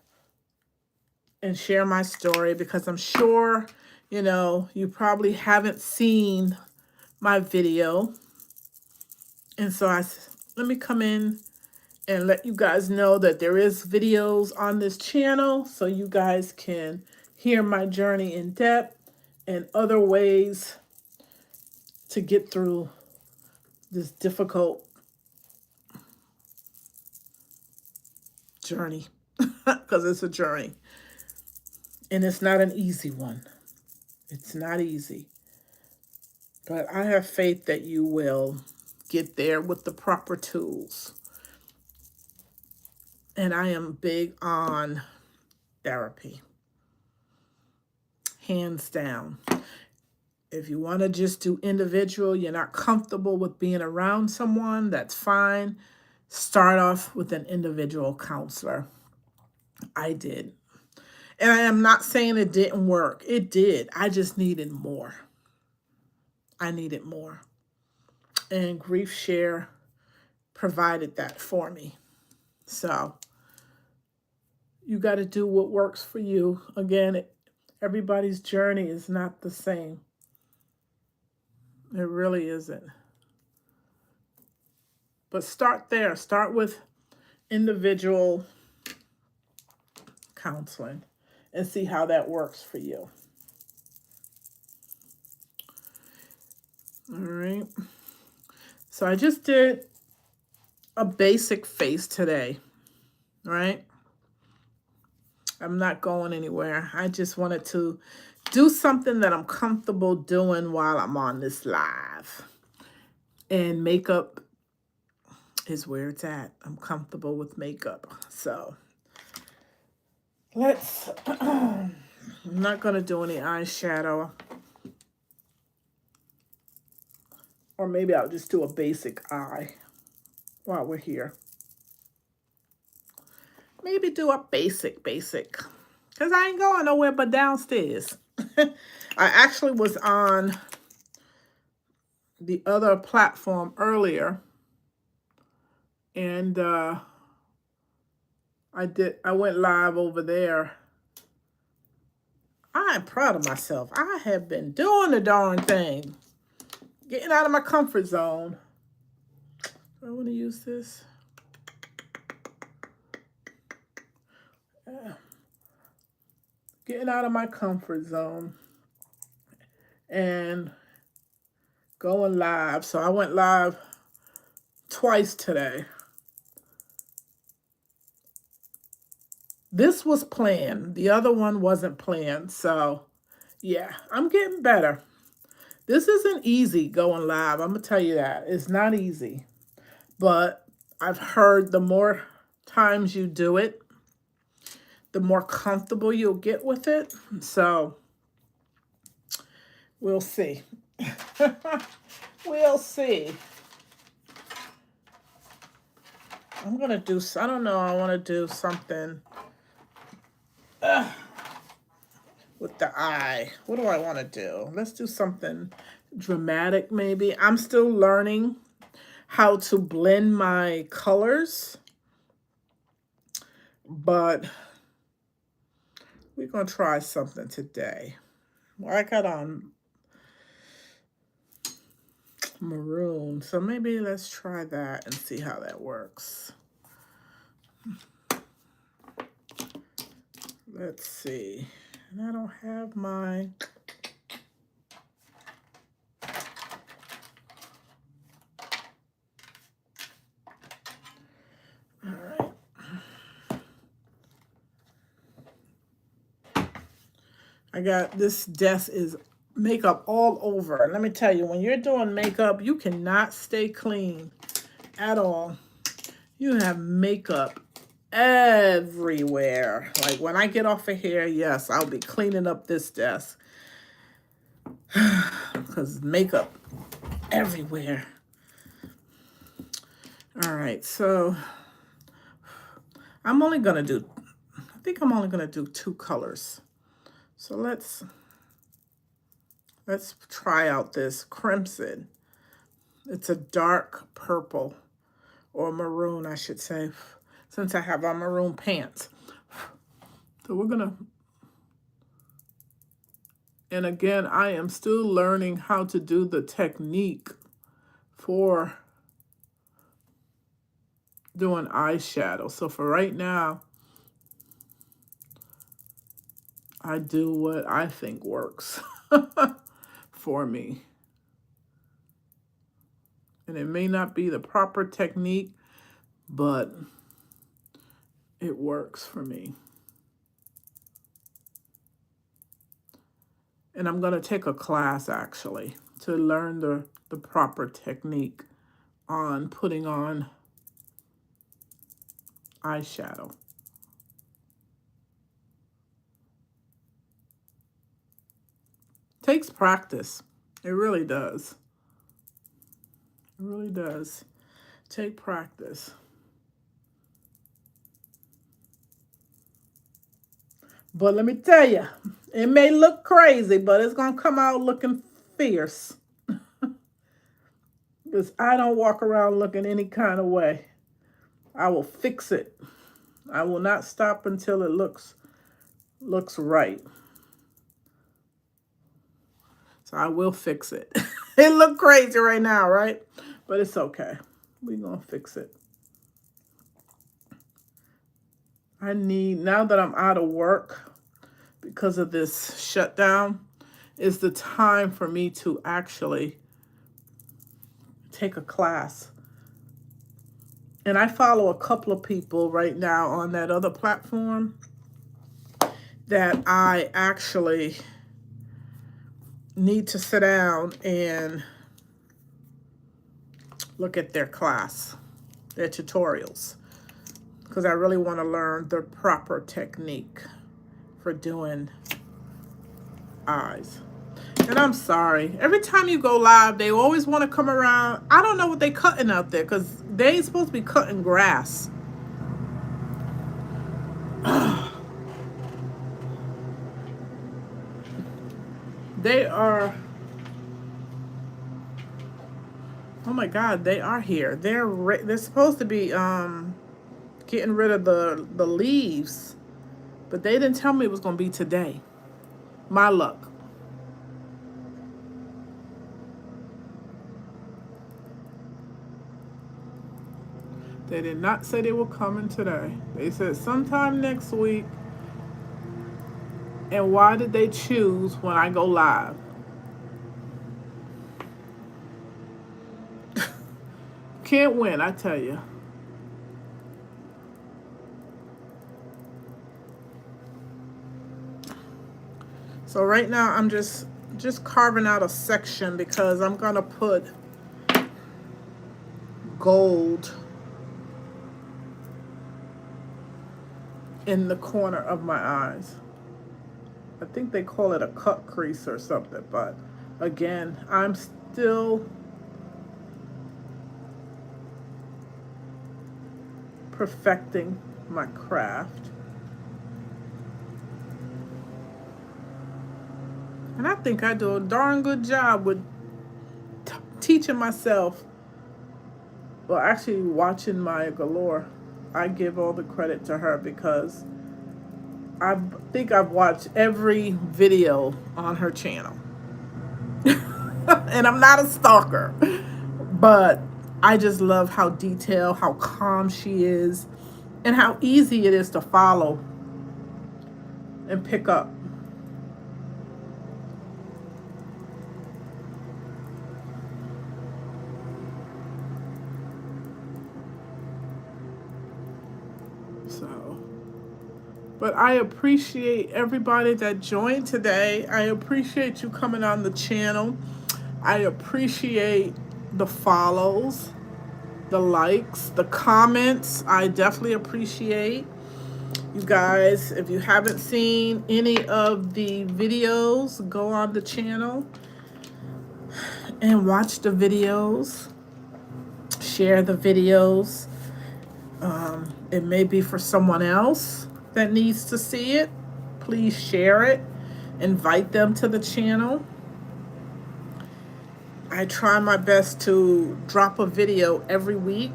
and share my story, because I'm sure, you probably haven't seen my video. And so let me come in and let you guys know that there is videos on this channel so you guys can hear my journey in depth and other ways to get through this difficult journey, because it's a journey and it's not an easy one. It's not easy, but I have faith that you will get there with the proper tools. And I am big on therapy, hands down. If you want to just do individual, you're not comfortable with being around someone, that's fine. Start off with an individual counselor. I did. And I am not saying it didn't work. It did. I just needed more. I needed more. And Grief Share provided that for me. So you got to do what works for you. Again, everybody's journey is not the same. It really isn't. But start there. Start with individual counseling and see how that works for you. All right. So I just did a basic face today, right? I'm not going anywhere. I just wanted to do something that I'm comfortable doing while I'm on this live. And makeup is where it's at. I'm comfortable with makeup. So I'm not going to do any eyeshadow. Or maybe I'll just do a basic eye while we're here. Maybe do a basic. Because I ain't going nowhere but downstairs. I actually was on the other platform earlier. And I went live over there. I'm proud of myself. I have been doing the darn thing. Getting out of my comfort zone. Do I want to use this? Getting out of my comfort zone and going live. So I went live twice today. This was planned. The other one wasn't planned. So yeah, I'm getting better. This isn't easy going live. I'm going to tell you that. It's not easy. But I've heard the more times you do it, the more comfortable you'll get with it. So we'll see. We'll see. I'm going to do, I don't know, I want to do something with the eye. What do I want to do? Let's do something dramatic maybe. I'm still learning how to blend my colors, but we're going to try something today. Well, I got on maroon, so maybe let's try that and see how that works. Let's see. And I don't have my... All right. I got this desk is makeup all over. Let me tell you, when you're doing makeup, you cannot stay clean at all. You have makeup everywhere. Like when I get off of here, yes, I'll be cleaning up this desk because makeup everywhere. All right, so I'm only gonna do, I think I'm only gonna do 2 colors. So let's try out this crimson. It's a dark purple, or maroon, I should say, since I have on maroon pants. So we're gonna, and again, I am still learning how to do the technique for doing eyeshadow. So for right now, I do what I think works for me. And it may not be the proper technique, but it works for me. And I'm going to take a class, actually, to learn the proper technique on putting on eyeshadow. Takes practice. It really does. It really does. Take practice. But let me tell you, it may look crazy, but it's going to come out looking fierce. Because I don't walk around looking any kind of way. I will fix it. I will not stop until it looks right. So I will fix it. It look crazy right now, right? But it's okay. We're going to fix it. I need, now that I'm out of work because of this shutdown, is the time for me to actually take a class. And I follow a couple of people right now on that other platform that I actually need to sit down and look at their class, their tutorials, because I really want to learn the proper technique for doing eyes. And I'm sorry, every time you go live, they always want to come around. I don't know what they cutting out there, because they ain't supposed to be cutting grass. They are, oh my God, they are here. They're supposed to be getting rid of the leaves, but they didn't tell me it was going to be today. My luck. They did not say they were coming today. They said sometime next week. And why did they choose when I go live? Can't win, I tell you. So right now I'm just carving out a section because I'm gonna put gold in the corner of my eyes. I think they call it a cut crease or something, but again, I'm still perfecting my craft. And I think I do a darn good job with teaching myself, well, actually watching Maya Galore. I give all the credit to her because I think I've watched every video on her channel. And I'm not a stalker, but I just love how detailed, how calm she is, and how easy it is to follow and pick up. But I appreciate everybody that joined today. I appreciate you coming on the channel. I appreciate the follows, the likes, the comments. I definitely appreciate you guys. If you haven't seen any of the videos, go on the channel and watch the videos. share the videos. It may be for someone else that needs to see it. Please share it. Invite them to the channel. I try my best to drop a video every week.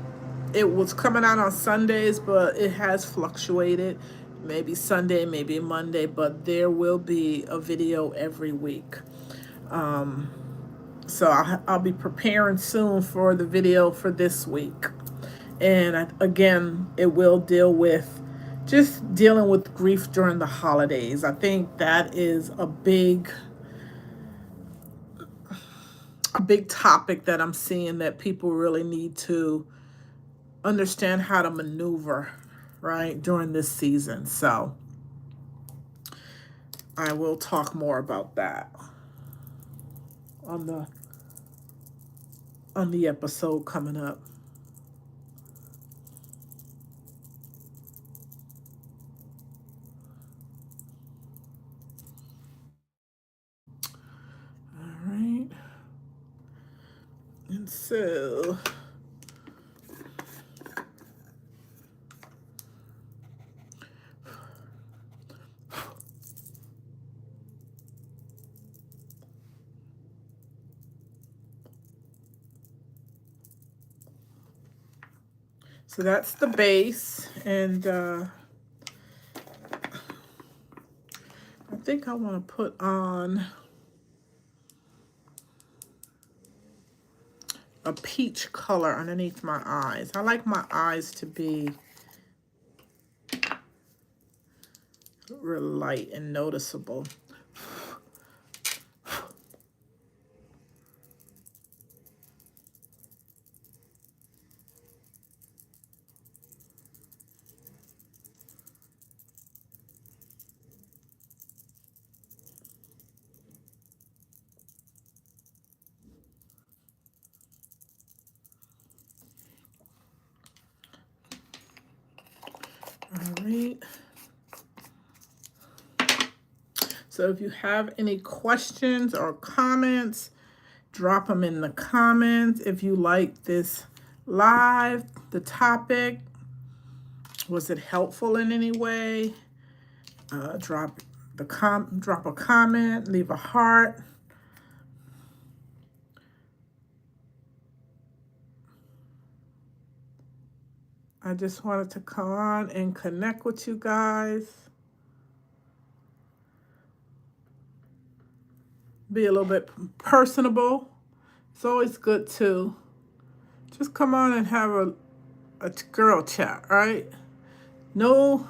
It was coming out on Sundays, but it has fluctuated. Maybe Sunday, maybe Monday, but there will be a video every week. So I'll be preparing soon for the video for this week. And again, it will deal with just dealing with grief during the holidays. I think that is a big topic that I'm seeing that people really need to understand how to maneuver, right, during this season. So I will talk more about that on the episode coming up. All right. And so that's the base, and I think I want to put on a peach color underneath my eyes. I like my eyes to be real light and noticeable. All right. So if you have any questions or comments, drop them in the comments. If you like this live, the topic, was it helpful in any way? Drop a comment, leave a heart. I just wanted to come on and connect with you guys. Be a little bit personable. It's always good to just come on and have a girl chat, right? No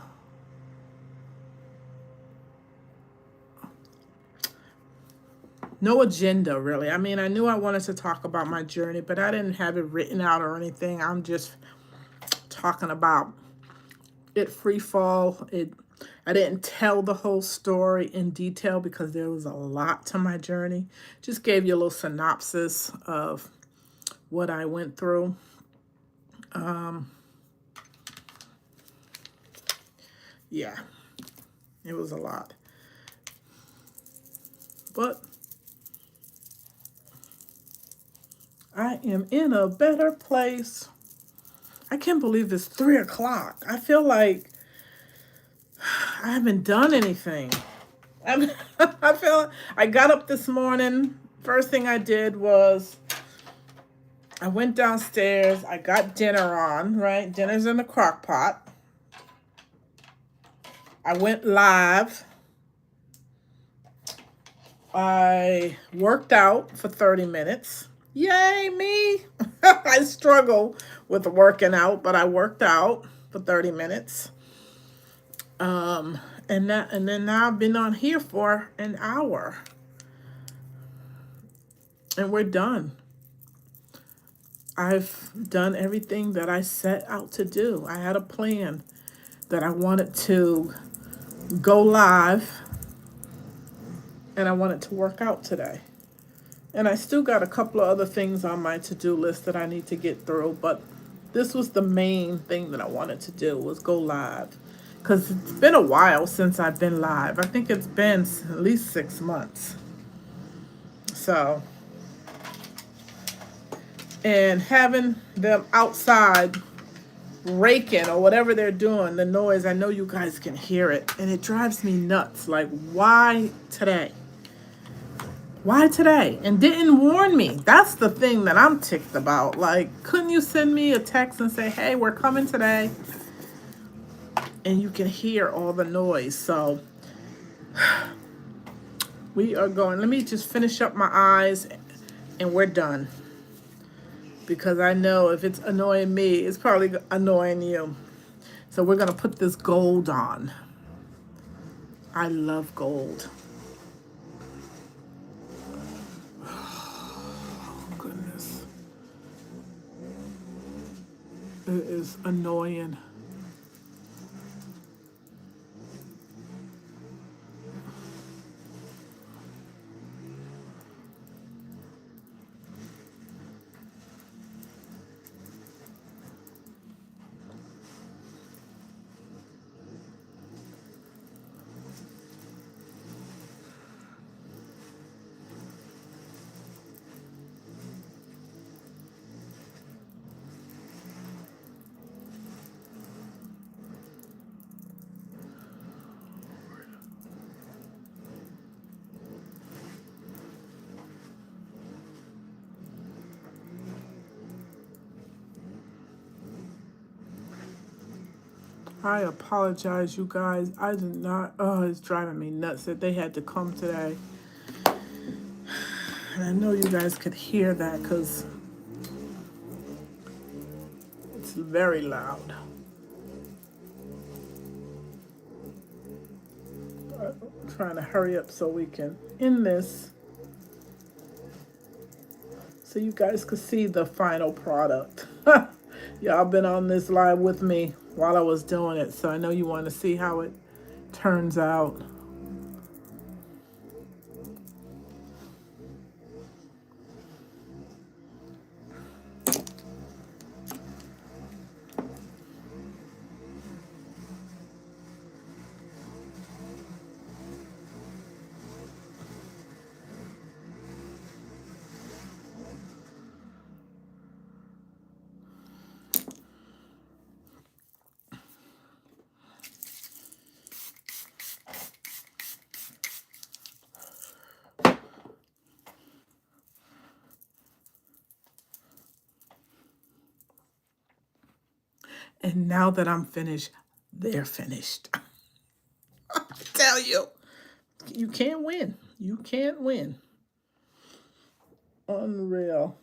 agenda, really. I mean, I knew I wanted to talk about my journey, but I didn't have it written out or anything. I'm just talking about it free fall. I didn't tell the whole story in detail because there was a lot to my journey. Just gave you a little synopsis of what I went through. Yeah, it was a lot. But I am in a better place. I can't believe it's 3 o'clock. I feel like I haven't done anything. I got up this morning. First thing I did was I went downstairs. I got dinner on, right? Dinner's in the crock pot. I went live. I worked out for 30 minutes. Yay, me. I struggle with working out, but I worked out for 30 minutes. And then now I've been on here for an hour. And we're done. I've done everything that I set out to do. I had a plan that I wanted to go live, and I wanted to work out today. And I still got a couple of other things on my to-do list that I need to get through, but this was the main thing that I wanted to do, was go live. Because it's been a while since I've been live. I think it's been at least 6 months. So, And having them outside raking or whatever they're doing, the noise, I know you guys can hear it. And it drives me nuts. Like, why today? Why today? And didn't warn me. That's the thing that I'm ticked about. Like, couldn't you send me a text and say, hey, we're coming today? And you can hear all the noise. So we are going. Let me just finish up my eyes and we're done. Because I know if it's annoying me, it's probably annoying you. So we're going to put this gold on. I love gold. Oh, goodness. It is annoying. I apologize, you guys. I did not. Oh, it's driving me nuts that they had to come today. And I know you guys could hear that because it's very loud. I'm trying to hurry up so we can end this so you guys could see the final product. Y'all been on this live with me while I was doing it, so I know you want to see how it turns out. And now that I'm finished, they're finished. I tell you, you can't win. You can't win. Unreal.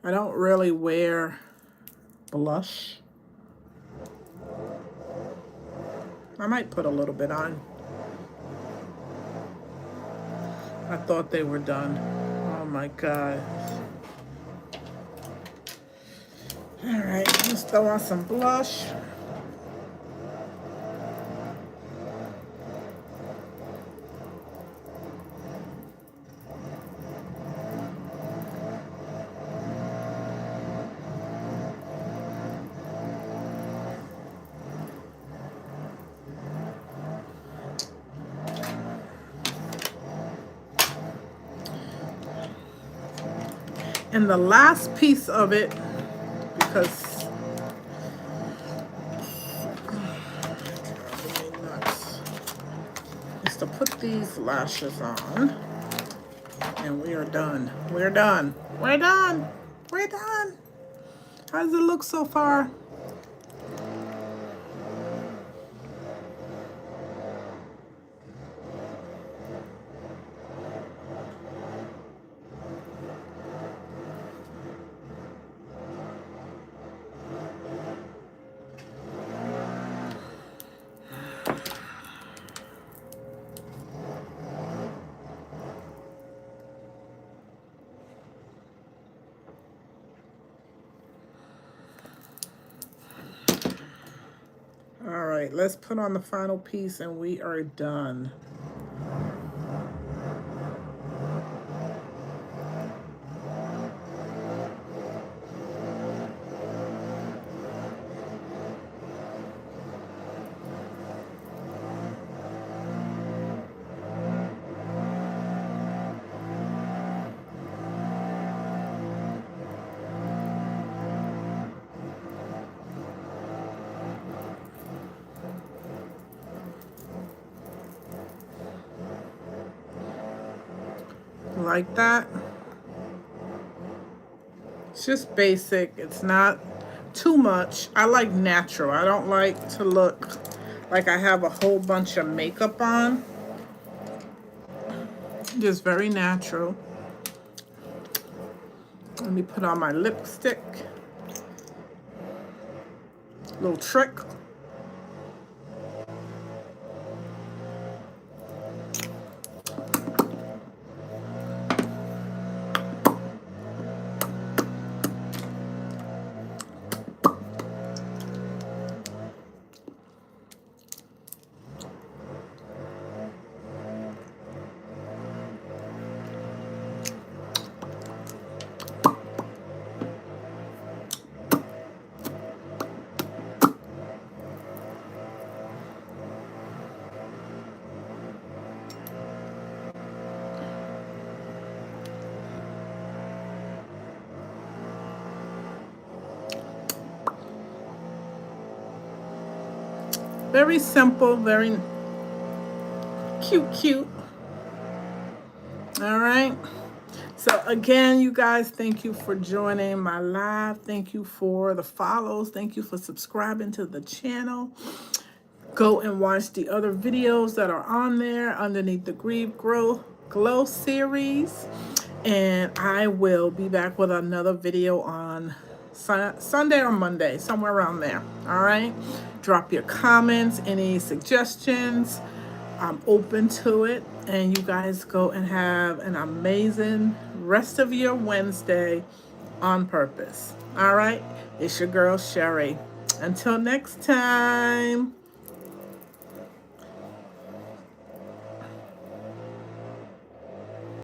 I don't really wear blush. I might put a little bit on. I thought they were done. Oh my God. All right, let's throw on some blush. And the last piece of it, because is to put these lashes on. And we are done. We're done. We're done. We're done. How does it look so far? All right, let's put on the final piece and we are done. like that. It's just basic. It's not too much. I like natural. I don't like to look like I have a whole bunch of makeup on. Just very natural. Let me put on my lipstick. Little trick. Very simple, very cute. All right. So again, you guys, thank you for joining my live. Thank you for the follows. Thank you for subscribing to the channel. Go and watch the other videos that are on there underneath the Grieve Grow Glow series. And I will be back with another video on Sunday or Monday, somewhere around there. All right. Drop your comments, any suggestions. I'm open to it. And you guys go and have an amazing rest of your Wednesday on purpose. All right. It's your girl, Cherie. Until next time.